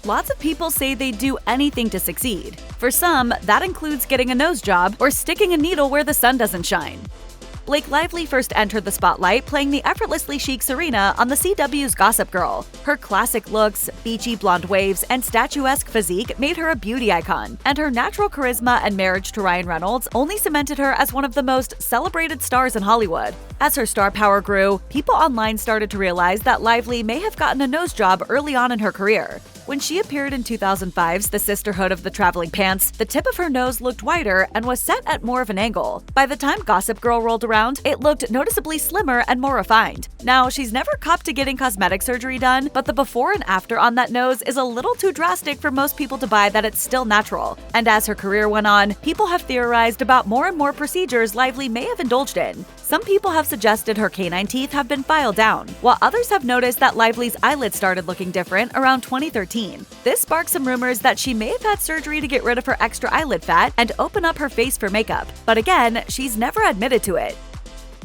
Lots of people say they'd do anything to succeed. For some, that includes getting a nose job or sticking a needle where the sun doesn't shine. Blake Lively first entered the spotlight playing the effortlessly chic Serena on the CW's Gossip Girl. Her classic looks, beachy blonde waves, and statuesque physique made her a beauty icon, and her natural charisma and marriage to Ryan Reynolds only cemented her as one of the most celebrated stars in Hollywood. As her star power grew, people online started to realize that Lively may have gotten a nose job early on in her career. When she appeared in 2005's The Sisterhood of the Traveling Pants, the tip of her nose looked wider and was set at more of an angle. By the time Gossip Girl rolled around, it looked noticeably slimmer and more refined. Now, she's never copped to getting cosmetic surgery done, but the before and after on that nose is a little too drastic for most people to buy that it's still natural. And as her career went on, people have theorized about more and more procedures Lively may have indulged in. Some people have suggested her canine teeth have been filed down, while others have noticed that Lively's eyelids started looking different around 2013. This sparked some rumors that she may have had surgery to get rid of her extra eyelid fat and open up her face for makeup. But again, she's never admitted to it.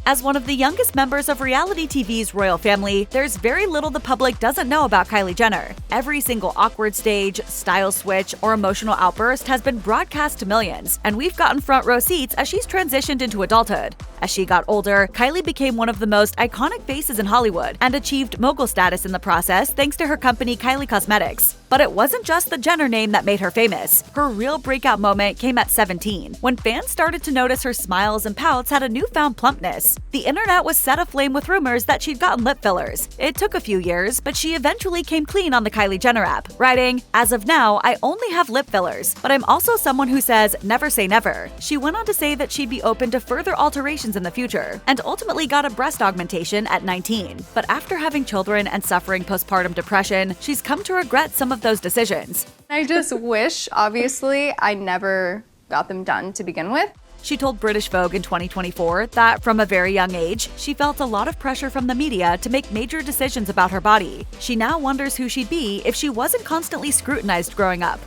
As one of the youngest members of reality TV's royal family, there's very little the public doesn't know about Kylie Jenner. Every single awkward stage, style switch, or emotional outburst has been broadcast to millions, and we've gotten front row seats as she's transitioned into adulthood. As she got older, Kylie became one of the most iconic faces in Hollywood and achieved mogul status in the process thanks to her company Kylie Cosmetics. But it wasn't just the Jenner name that made her famous. Her real breakout moment came at 17, when fans started to notice her smiles and pouts had a newfound plumpness. The internet was set aflame with rumors that she'd gotten lip fillers. It took a few years, but she eventually came clean on the Kylie Jenner app, writing, "As of now, I only have lip fillers, but I'm also someone who says never say never." She went on to say that she'd be open to further alterations in the future, and ultimately got a breast augmentation at 19. But after having children and suffering postpartum depression, she's come to regret some of those decisions. I just wish, obviously, I never got them done to begin with. She told British Vogue in 2024 that from a very young age, she felt a lot of pressure from the media to make major decisions about her body. She now wonders who she'd be if she wasn't constantly scrutinized growing up.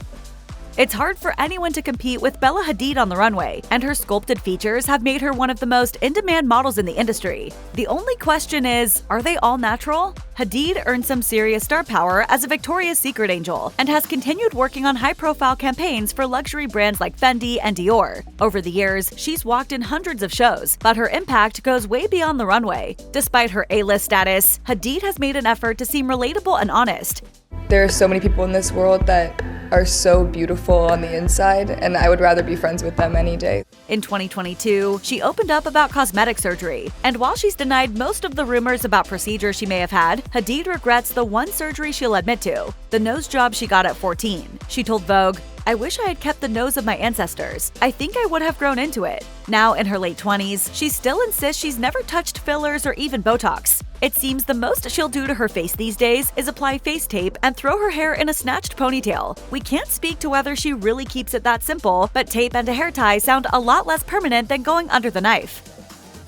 It's hard for anyone to compete with Bella Hadid on the runway, and her sculpted features have made her one of the most in-demand models in the industry. The only question is, are they all natural? Hadid earned some serious star power as a Victoria's Secret angel and has continued working on high-profile campaigns for luxury brands like Fendi and Dior. Over the years, she's walked in hundreds of shows, but her impact goes way beyond the runway. Despite her A-list status, Hadid has made an effort to seem relatable and honest. There are so many people in this world that are so beautiful on the inside, and I would rather be friends with them any day. In 2022, she opened up about cosmetic surgery, and while she's denied most of the rumors about procedures she may have had, Hadid regrets the one surgery she'll admit to, the nose job she got at 14. She told Vogue, "I wish I had kept the nose of my ancestors. I think I would have grown into it." Now in her late 20s, she still insists she's never touched fillers or even Botox. It seems the most she'll do to her face these days is apply face tape and throw her hair in a snatched ponytail. We can't speak to whether she really keeps it that simple, but tape and a hair tie sound a lot less permanent than going under the knife.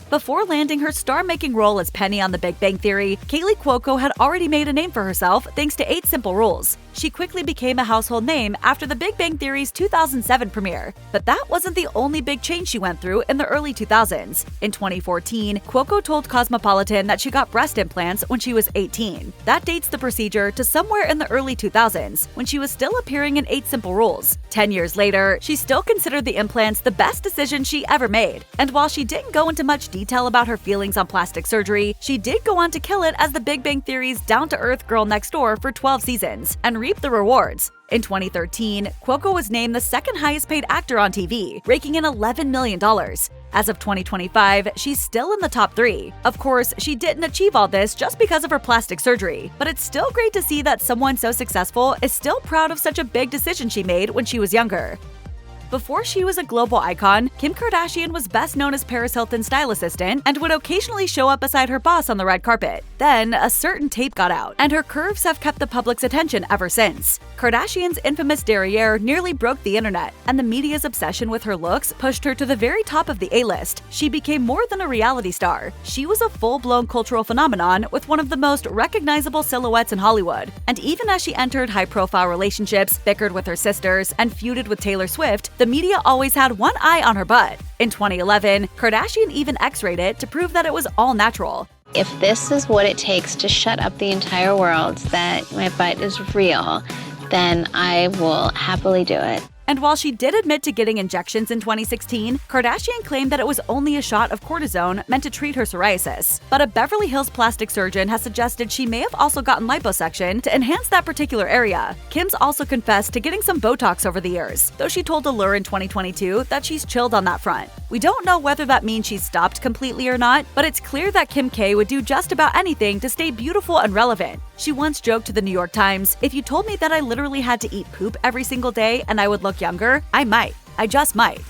Before landing her star-making role as Penny on The Big Bang Theory, Kaley Cuoco had already made a name for herself thanks to 8 Simple Rules. She quickly became a household name after The Big Bang Theory's 2007 premiere. But that wasn't the only big change she went through in the early 2000s. In 2014, Cuoco told Cosmopolitan that she got breast implants when she was 18. That dates the procedure to somewhere in the early 2000s, when she was still appearing in 8 Simple Rules. 10 years later, she still considered the implants the best decision she ever made. And while she didn't go into much detail about her feelings on plastic surgery, she did go on to kill it as The Big Bang Theory's down-to-earth girl next door for 12 seasons, and reap the rewards. In 2013, Cuoco was named the second highest paid actor on TV, raking in $11 million. As of 2025, she's still in the top 3. Of course, she didn't achieve all this just because of her plastic surgery, but it's still great to see that someone so successful is still proud of such a big decision she made when she was younger. Before she was a global icon, Kim Kardashian was best known as Paris Hilton's style assistant and would occasionally show up beside her boss on the red carpet. Then, a certain tape got out, and her curves have kept the public's attention ever since. Kardashian's infamous derriere nearly broke the internet, and the media's obsession with her looks pushed her to the very top of the A-list. She became more than a reality star. She was a full-blown cultural phenomenon with one of the most recognizable silhouettes in Hollywood. And even as she entered high-profile relationships, bickered with her sisters, and feuded with Taylor Swift, the media always had one eye on her butt. In 2011, Kardashian even X-rayed it to prove that it was all natural. If this is what it takes to shut up the entire world, that my butt is real, then I will happily do it. And while she did admit to getting injections in 2016, Kardashian claimed that it was only a shot of cortisone meant to treat her psoriasis. But a Beverly Hills plastic surgeon has suggested she may have also gotten liposuction to enhance that particular area. Kim's also confessed to getting some Botox over the years, though she told Allure in 2022 that she's chilled on that front. We don't know whether that means she's stopped completely or not, but it's clear that Kim K would do just about anything to stay beautiful and relevant. She once joked to the New York Times, "If you told me that I literally had to eat poop every single day and I would look younger, I might. I just might."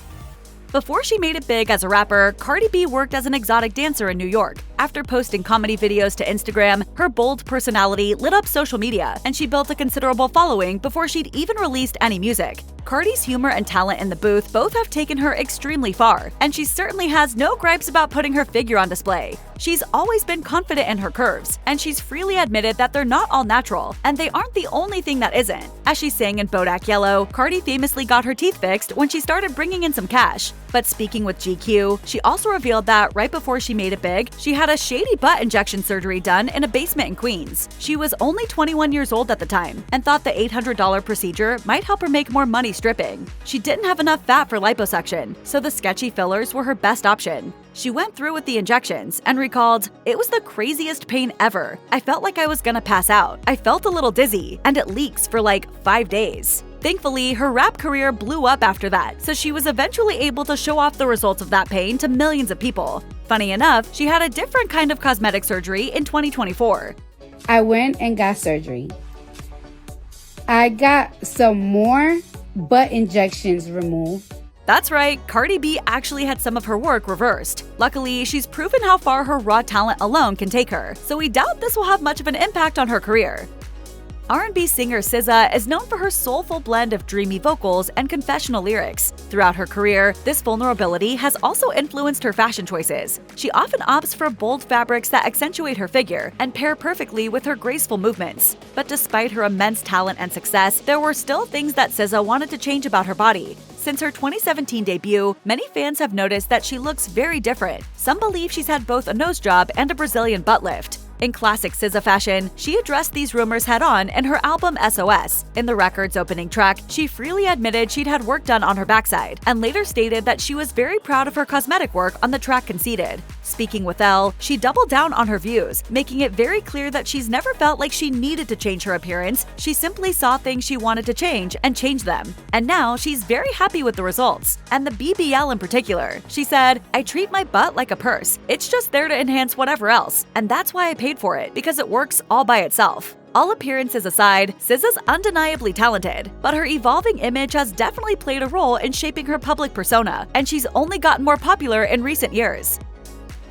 Before she made it big as a rapper, Cardi B worked as an exotic dancer in New York. After posting comedy videos to Instagram, her bold personality lit up social media, and she built a considerable following before she'd even released any music. Cardi's humor and talent in the booth both have taken her extremely far, and she certainly has no gripes about putting her figure on display. She's always been confident in her curves, and she's freely admitted that they're not all natural, and they aren't the only thing that isn't. As she sang in Bodak Yellow, Cardi famously got her teeth fixed when she started bringing in some cash. But speaking with GQ, she also revealed that right before she made it big, she had a shady butt injection surgery done in a basement in Queens. She was only 21 years old at the time and thought the $800 procedure might help her make more money stripping. She didn't have enough fat for liposuction, so the sketchy fillers were her best option. She went through with the injections and recalled, "It was the craziest pain ever. I felt like I was gonna pass out. I felt a little dizzy, and it leaks for like 5 days." Thankfully, her rap career blew up after that, so she was eventually able to show off the results of that pain to millions of people. Funny enough, she had a different kind of cosmetic surgery in 2024. I went and got surgery. I got some more butt injections removed. That's right, Cardi B actually had some of her work reversed. Luckily, she's proven how far her raw talent alone can take her, so we doubt this will have much of an impact on her career. R&B singer SZA is known for her soulful blend of dreamy vocals and confessional lyrics. Throughout her career, this vulnerability has also influenced her fashion choices. She often opts for bold fabrics that accentuate her figure and pair perfectly with her graceful movements. But despite her immense talent and success, there were still things that SZA wanted to change about her body. Since her 2017 debut, many fans have noticed that she looks very different. Some believe she's had both a nose job and a Brazilian butt lift. In classic SZA fashion, she addressed these rumors head-on in her album SOS. In the record's opening track, she freely admitted she'd had work done on her backside, and later stated that she was very proud of her cosmetic work on the track Conceited. Speaking with Elle, she doubled down on her views, making it very clear that she's never felt like she needed to change her appearance. She simply saw things she wanted to change and changed them. And now she's very happy with the results, and the BBL in particular. She said, "I treat my butt like a purse. It's just there to enhance whatever else, and that's why I paid for it, because it works all by itself." All appearances aside, SZA's undeniably talented, but her evolving image has definitely played a role in shaping her public persona, and she's only gotten more popular in recent years.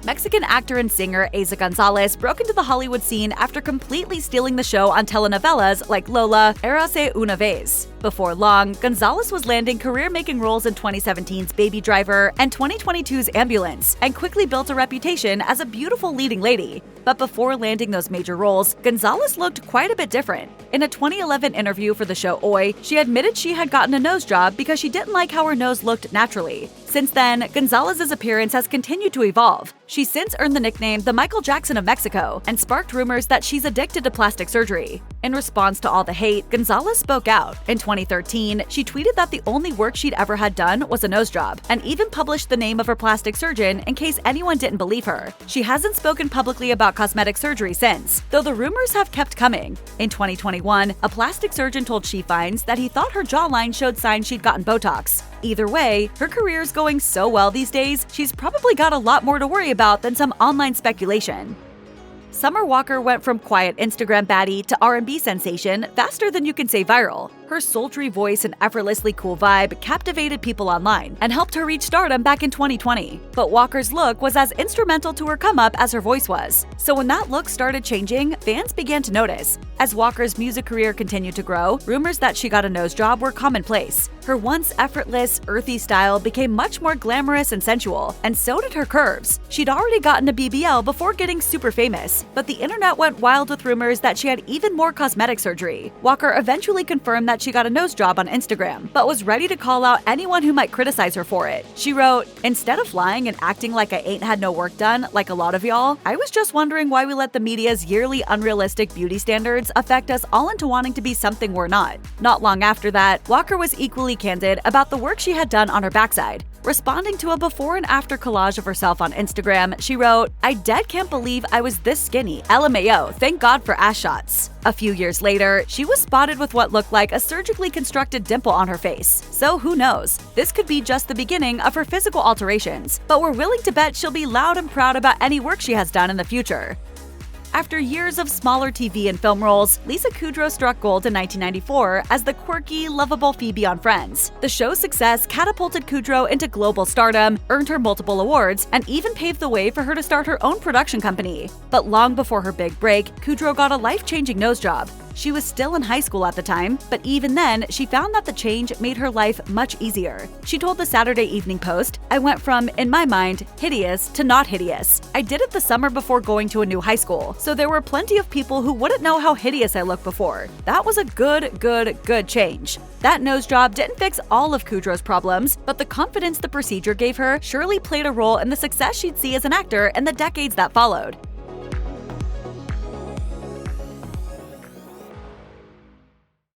Mexican actor and singer Eiza González broke into the Hollywood scene after completely stealing the show on telenovelas like Lola, Érase una vez. Before long, González was landing career-making roles in 2017's Baby Driver and 2022's Ambulance, and quickly built a reputation as a beautiful leading lady. But before landing those major roles, González looked quite a bit different. In a 2011 interview for the show Oi, she admitted she had gotten a nose job because she didn't like how her nose looked naturally. Since then, González's appearance has continued to evolve. She's since earned the nickname the Michael Jackson of Mexico and sparked rumors that she's addicted to plastic surgery. In response to all the hate, González spoke out. In 2013, she tweeted that the only work she'd ever had done was a nose job, and even published the name of her plastic surgeon in case anyone didn't believe her. She hasn't spoken publicly about cosmetic surgery since, though the rumors have kept coming. In 2021, a plastic surgeon told She Finds that he thought her jawline showed signs she'd gotten Botox. Either way, her career's going so well these days, she's probably got a lot more to worry about than some online speculation. Summer Walker went from quiet Instagram baddie to R&B sensation faster than you can say viral. Her sultry voice and effortlessly cool vibe captivated people online and helped her reach stardom back in 2020. But Walker's look was as instrumental to her come-up as her voice was. So when that look started changing, fans began to notice. As Walker's music career continued to grow, rumors that she got a nose job were commonplace. Her once effortless, earthy style became much more glamorous and sensual, and so did her curves. She'd already gotten a BBL before getting super famous. months. But the internet went wild with rumors that she had even more cosmetic surgery. Walker eventually confirmed that she got a nose job on Instagram, but was ready to call out anyone who might criticize her for it. She wrote, "Instead of lying and acting like I ain't had no work done, like a lot of y'all, I was just wondering why we let the media's yearly unrealistic beauty standards affect us all into wanting to be something we're not." Not long after that, Walker was equally candid about the work she had done on her backside. Responding to a before and after collage of herself on Instagram, she wrote, "I dead can't believe I was this skinny. LMAO, thank God for ass shots." A few years later, she was spotted with what looked like a surgically constructed dimple on her face. So who knows? This could be just the beginning of her physical alterations, but we're willing to bet she'll be loud and proud about any work she has done in the future. After years of smaller TV and film roles, Lisa Kudrow struck gold in 1994 as the quirky, lovable Phoebe on Friends. The show's success catapulted Kudrow into global stardom, earned her multiple awards, and even paved the way for her to start her own production company. But long before her big break, Kudrow got a life-changing nose job. She was still in high school at the time, but even then, she found that the change made her life much easier. She told the Saturday Evening Post, "I went from, in my mind, hideous to not hideous. I did it the summer before going to a new high school, so there were plenty of people who wouldn't know how hideous I looked before. That was a good change." That nose job didn't fix all of Kudrow's problems, but the confidence the procedure gave her surely played a role in the success she'd see as an actor in the decades that followed.